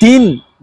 3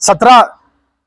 17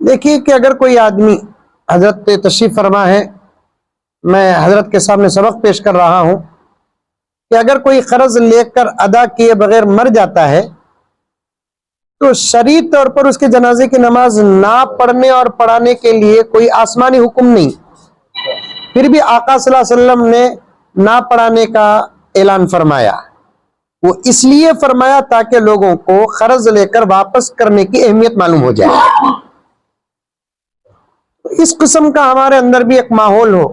دیکھیے کہ اگر کوئی آدمی، حضرت تشریف فرما ہے، میں حضرت کے سامنے سبق پیش کر رہا ہوں کہ اگر کوئی قرض لے کر ادا کیے بغیر مر جاتا ہے تو شرعی طور پر اس کے جنازے کی نماز نہ پڑھنے اور پڑھانے کے لیے کوئی آسمانی حکم نہیں، پھر بھی آقا صلی اللہ علیہ وسلم نے نہ پڑھانے کا اعلان فرمایا۔ وہ اس لیے فرمایا تاکہ لوگوں کو قرض لے کر واپس کرنے کی اہمیت معلوم ہو جائے۔ اس قسم کا ہمارے اندر بھی ایک ماحول ہو،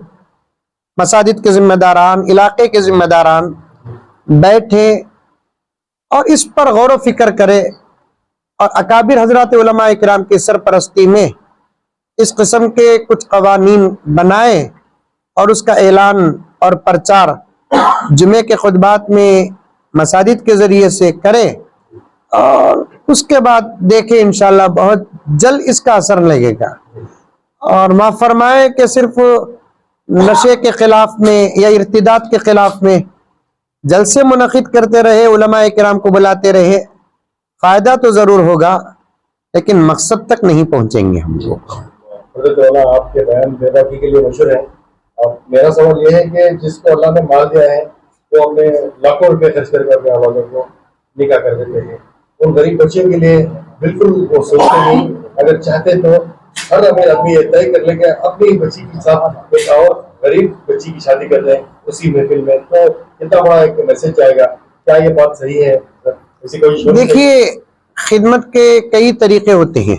مساجد کے ذمہ داران، علاقے کے ذمہ داران بیٹھے اور اس پر غور و فکر کرے اور اکابر حضرات علماء کرام کی سرپرستی میں اس قسم کے کچھ قوانین بنائے اور اس کا اعلان اور پرچار جمعے کے خطبات میں مساجد کے ذریعے سے کرے، اور اس کے بعد دیکھیں انشاءاللہ بہت جلد اس کا اثر لگے گا۔ اور معاف فرمائے کہ صرف نشے کے خلاف میں یا ارتداد کے خلاف میں جلسے منعقد کرتے رہے، علماء کرام کو بلاتے رہے، فائدہ تو ضرور ہوگا لیکن مقصد تک نہیں پہنچیں گے ہم لوگ۔ حضرت والا آپ کے بیان بے باکی کے لیے مشہور ہے۔ اب میرا سوال یہ ہے کہ جس کو اللہ نے مال دیا ہے وہ اپنے لاکھوں روپے خرچ کر کے اپنے اولادوں کو نکاح کر دیتے ہیں، ان غریب بچوں کے لیے بالکل وہ سوچتے نہیں، اگر چاہتے تو ہر آدمی یہ طے کر لے کہ اپنی بچی کے ساتھ ایک اور غریب بچی کی شادی کر دیں اسی محفل میں، تو کتنا بڑا ایک میسج جائے گا۔ کیا یہ بات صحیح ہے؟ دیکھیے خدمت کے کئی طریقے ہوتے ہیں،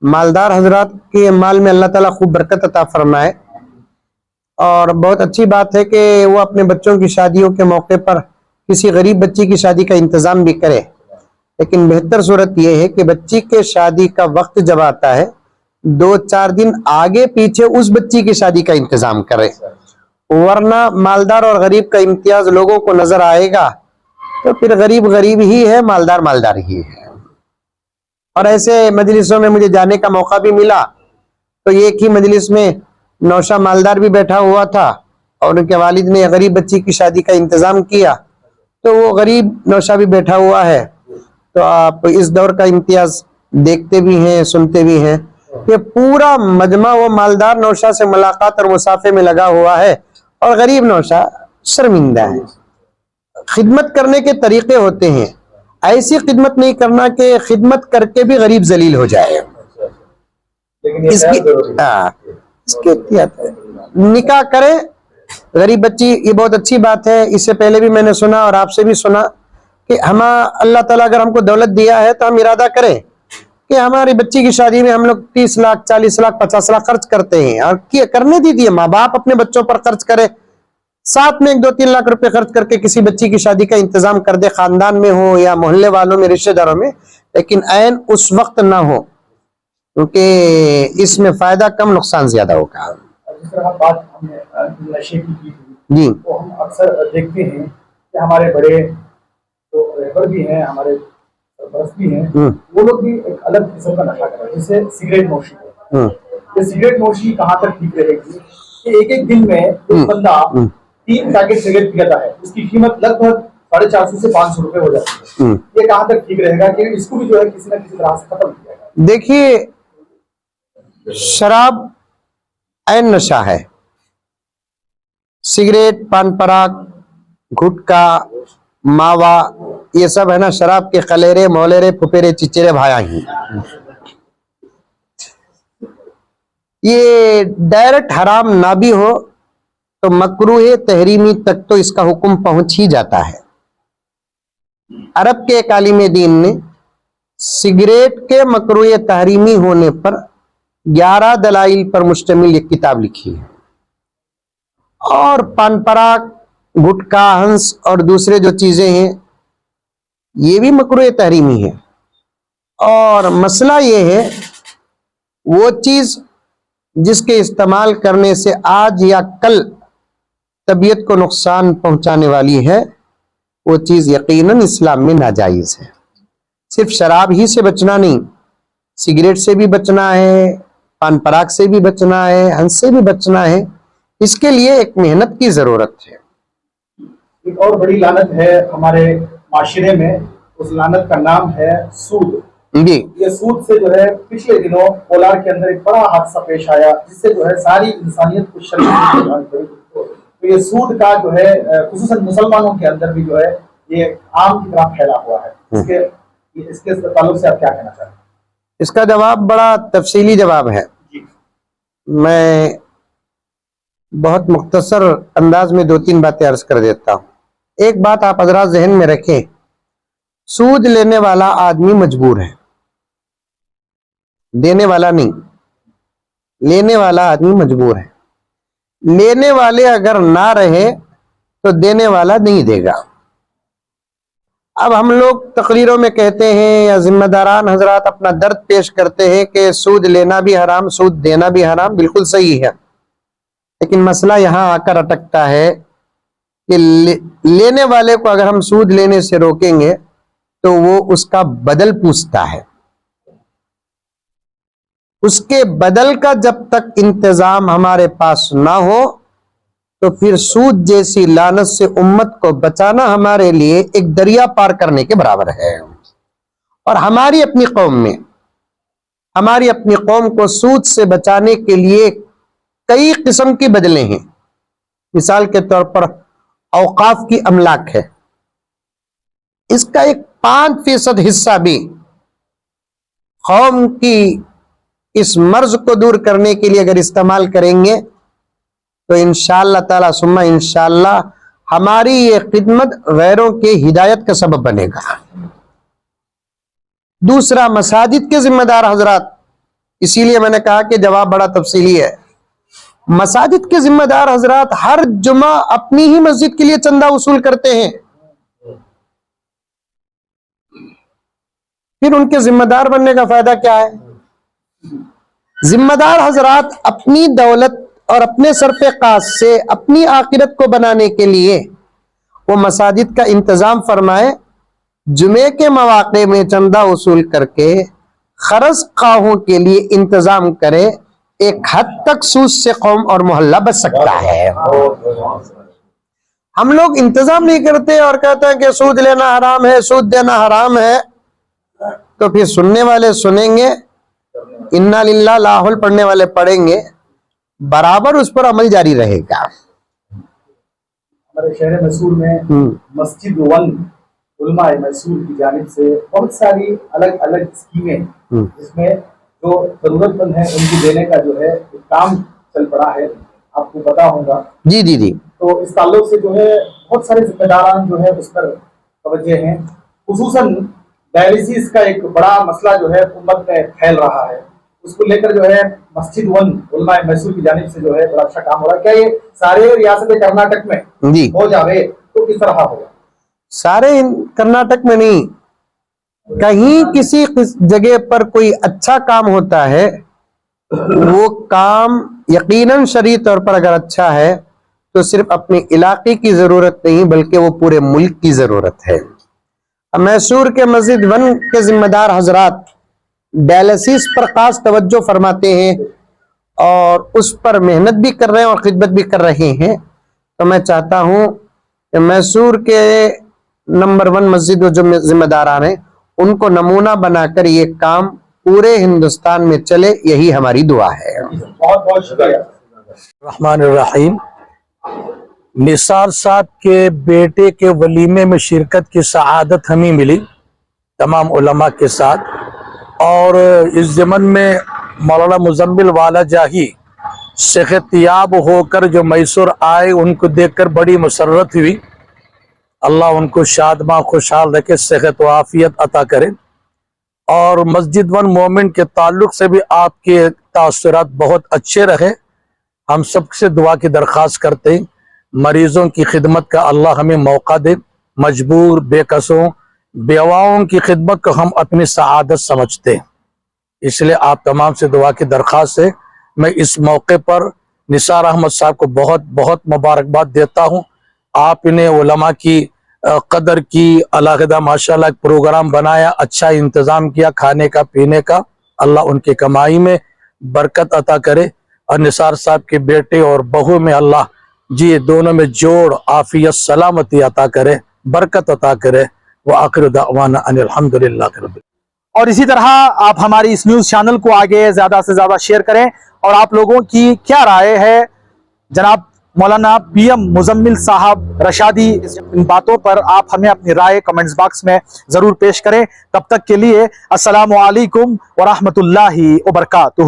مالدار حضرات کے مال میں اللہ تعالیٰ خوب برکت عطا فرمائے، اور بہت اچھی بات ہے کہ وہ اپنے بچوں کی شادیوں کے موقع پر کسی غریب بچی کی شادی کا انتظام بھی کرے، لیکن بہتر صورت یہ ہے کہ بچی کے شادی کا وقت جب آتا ہے 2-4 دن آگے پیچھے اس بچی کی شادی کا انتظام کرے، ورنہ مالدار اور غریب کا امتیاز لوگوں کو نظر آئے گا تو پھر غریب غریب ہی ہے، مالدار مالدار ہی ہے۔ اور ایسے مجلسوں میں مجھے جانے کا موقع بھی ملا تو ایک ہی مجلس میں نوشہ مالدار بھی بیٹھا ہوا تھا اور ان کے والد نے غریب بچی کی شادی کا انتظام کیا، تو وہ غریب نوشہ بھی بیٹھا ہوا ہے۔ تو آپ اس دور کا امتیاز دیکھتے بھی ہیں، سنتے بھی ہیں کہ پورا مجمع وہ مالدار نوشہ سے ملاقات اور مصافحے میں لگا ہوا ہے اور غریب نوشہ شرمندہ ہے۔ خدمت کرنے کے طریقے ہوتے ہیں، ایسی خدمت نہیں کرنا کہ خدمت کر کے بھی غریب ذلیل ہو جائے۔ اس کی احتیاط ہے، نکاح کرے غریب بچی، یہ بہت اچھی بات ہے۔ اس سے پہلے بھی میں نے سنا اور آپ سے بھی سنا کہ اللہ تعالیٰ اگر ہم کو دولت دیا ہے تو ہم ارادہ کریں کہ ہماری بچی کی شادی میں ہم لوگ 30 لاکھ 40 لاکھ 50 لاکھ خرچ کرتے ہیں، اور کرنے دیجیے، ماں باپ اپنے بچوں پر خرچ کرے، ساتھ میں 1-2-3 لاکھ روپے خرچ کر کے کسی بچی کی شادی کا انتظام کر دے، خاندان میں ہو یا محلے والوں میں، رشتہ داروں میں، لیکن عین اس وقت نہ ہو، کیونکہ اس میں فائدہ کم نقصان زیادہ ہوگا۔ جس طرح بات ہم نے نشے کی تھی، جی، تو ہم اکثر دیکھتے ہیں کہ ہمارے بڑے جو رہبر بھی ہیں، ہمارے سرپرست بھی ہیں، وہ لوگ بھی ایک الگ قسم کا نشہ کر رہے ہیں، جیسے سگریٹ نوشی ہے۔ یہ سگریٹ نوشی کہاں تک ٹھیک رہے گی کہ ایک دن میں ایک بندہ 3 پیکٹ سگریٹ پیتا ہے، اس کی قیمت لگ بھگ 450 سے 500 روپے ہو جاتی ہے، یہ کہاں تک ٹھیک رہے گا کہ اس کو بھی جو ہے کسی نہ کسی طرح سے ختم کیا جائے؟ دیکھیے شراب عین نشہ ہے، سگریٹ، پان پراگ، گٹکا، ماوا، یہ سب ہے نا شراب کے خلیرے مولیرے پھپیرے چچیرے بھایا ہی۔ یہ ڈائریکٹ حرام نہ بھی ہو تو مکروہ تحریمی تک تو اس کا حکم پہنچ ہی جاتا ہے۔ عرب کے ایک عالم دین نے سگریٹ کے مکروہ تحریمی ہونے پر 11 دلائل پر مشتمل ایک کتاب لکھی ہے، اور پان پراگ، گٹکا، ہنس اور دوسرے جو چیزیں ہیں یہ بھی مکروہ تحریمی ہے۔ اور مسئلہ یہ ہے وہ چیز جس کے استعمال کرنے سے آج یا کل طبیعت کو نقصان پہنچانے والی ہے، وہ چیز یقیناً اسلام میں ناجائز ہے۔ صرف شراب ہی سے بچنا نہیں، سگریٹ سے بھی بچنا ہے، پان پراگ سے بھی بچنا ہے، ہنس سے بھی بچنا ہے، اس کے لیے ایک محنت کی ضرورت ہے۔ ایک اور بڑی لعنت ہے ہمارے معاشرے میں، اس لعنت کا نام ہے سود۔ جی یہ سود سے جو ہے پچھلے دنوں کولار کے اندر ایک بڑا حادثہ پیش آیا جس سے جو ہے ساری انسانیت کو شرمندگی پڑی. تو یہ سود کا جو ہے خصوصاً مسلمانوں کے اندر بھی جو ہے یہ عام کی طرح پھیلا ہوا ہے. اس کے تعلق سے آپ کیا کہنا چاہتے ہیں؟ اس کا جواب بڑا تفصیلی جواب ہے. جی میں بہت مختصر انداز میں 2-3 باتیں عرض کر دیتا ہوں. ایک بات آپ حضرات ذہن میں رکھیں، سود لینے والا آدمی مجبور ہے، دینے والا نہیں. لینے والا آدمی مجبور ہے. لینے والے اگر نہ رہے تو دینے والا نہیں دے گا. اب ہم لوگ تقریروں میں کہتے ہیں یا ذمہ داران حضرات اپنا درد پیش کرتے ہیں کہ سود لینا بھی حرام، سود دینا بھی حرام. بالکل صحیح ہے، لیکن مسئلہ یہاں آ کر اٹکتا ہے کہ لینے والے کو اگر ہم سود لینے سے روکیں گے تو وہ اس کا بدل پوچھتا ہے. اس کے بدل کا جب تک انتظام ہمارے پاس نہ ہو تو پھر سود جیسی لعنت سے امت کو بچانا ہمارے لیے ایک دریا پار کرنے کے برابر ہے. اور ہماری اپنی قوم کو سود سے بچانے کے لیے کئی قسم کی بدلیں ہیں. مثال کے طور پر اوقاف کی املاک ہے، اس کا ایک 5% حصہ بھی قوم کی اس مرض کو دور کرنے کے لیے اگر استعمال کریں گے تو انشاءاللہ تعالی ثم انشاءاللہ ہماری یہ خدمت غیروں کے ہدایت کا سبب بنے گا. دوسرا، مساجد کے ذمہ دار حضرات، اسی لیے میں نے کہا کہ جواب بڑا تفصیلی ہے. مساجد کے ذمہ دار حضرات ہر جمعہ اپنی ہی مسجد کے لیے چندہ وصول کرتے ہیں. پھر ان کے ذمہ دار بننے کا فائدہ کیا ہے؟ ذمہ دار حضرات اپنی دولت اور اپنے سرفقاس سے اپنی آخرت کو بنانے کے لیے وہ مساجد کا انتظام فرمائے، جمعے کے مواقع میں چندہ وصول کر کے خرچ خواہوں کے لیے انتظام کرے. ایک حد تک سود سے قوم اور محلہ بچ سکتا ہے. ہم لوگ انتظام نہیں کرتے اور کہتے ہیں کہ سود لینا حرام ہے، سود دینا حرام ہے، تو پھر سننے والے سنیں گے، انا للہ لاحول پڑھنے والے پڑھیں گے، برابر اس پر عمل جاری رہے گا. ہمارے شہر میسور میں مسجد ون علماء میسور کی جانب سے بہت ساری الگ الگ اسکیمیں جس میں جو ضرورت مند ہیں ان کی دینے کا جو ہے کام چل پڑا ہے، آپ کو پتا ہوگا. جی جی جی. تو اس تعلق سے جو ہے بہت سارے ذمہ داران جو ہے اس پر توجہ ہیں. خصوصاً ڈائلیسس کا ایک بڑا مسئلہ جو ہے امت میں پھیل رہا ہے، اس کو لے کر جو ہے مسجد ون علماء میسور کی جانب سے جو ہے بڑا اچھا کام ہو رہا ہے. کیا یہ سارے ریاست کرناٹک میں جی ہو جاوے تو کس طرح ہوگا؟ سارے کرناٹک میں نہیں، کہیں کسی جگہ پر کوئی اچھا کام ہوتا ہے، وہ کام یقیناً شرعی طور پر اگر اچھا ہے تو صرف اپنے علاقے کی ضرورت نہیں بلکہ وہ پورے ملک کی ضرورت ہے. میسور کے مسجد ون کے ذمہ دار حضرات ڈائلیسس پر خاص توجہ فرماتے ہیں اور اس پر محنت بھی کر رہے ہیں اور خدمت بھی کر رہے ہیں. تو میں چاہتا ہوں کہ میسور کے نمبر 1 مسجد جو ذمہ داران ہیں ان کو نمونہ بنا کر یہ کام پورے ہندوستان میں چلے، یہی ہماری دعا ہے. بہت بہت شکریہ. الرحمن الرحیم. نثار صاحب کے بیٹے کے ولیمے میں شرکت کی سعادت ہمیں ملی تمام علماء کے ساتھ، اور اس ضمن میں مولانا مزمل والا جاہی صحت یاب ہو کر جو میسور آئے ان کو دیکھ کر بڑی مسرت ہوئی. اللہ ان کو شادماں خوشحال رکھے، صحت و عافیت عطا کرے. اور مسجد ون مومنٹ کے تعلق سے بھی آپ کے تاثرات بہت اچھے رہے. ہم سب سے دعا کی درخواست کرتے ہیں، مریضوں کی خدمت کا اللہ ہمیں موقع دے. مجبور بے کسوں بیواؤں کی خدمت کو ہم اپنی سعادت سمجھتے ہیں، اس لیے آپ تمام سے دعا کی درخواست ہے. میں اس موقع پر نثار احمد صاحب کو بہت بہت مبارکباد دیتا ہوں. آپ نے علماء کی قدر کی، علیحدہ ماشاءاللہ ایک پروگرام بنایا، اچھا انتظام کیا کھانے کا پینے کا. اللہ ان کی کمائی میں برکت عطا کرے، اور نثار صاحب کے بیٹے اور بہو میں اللہ جی دونوں میں جوڑ عافیت سلامتی عطا کرے، برکت عطا کرے. وآخر دعوانا ان الحمدللہ رب العالمین. اور اسی طرح آپ ہماری اس نیوز چینل کو آگے زیادہ سے زیادہ شیئر کریں، اور آپ لوگوں کی کیا رائے ہے جناب مولانا پی ایم مزمل صاحب رشادی ان باتوں پر، آپ ہمیں اپنی رائے کمنٹس باکس میں ضرور پیش کریں۔ تب تک کے لیے السلام علیکم ورحمۃ اللہ وبرکاتہ۔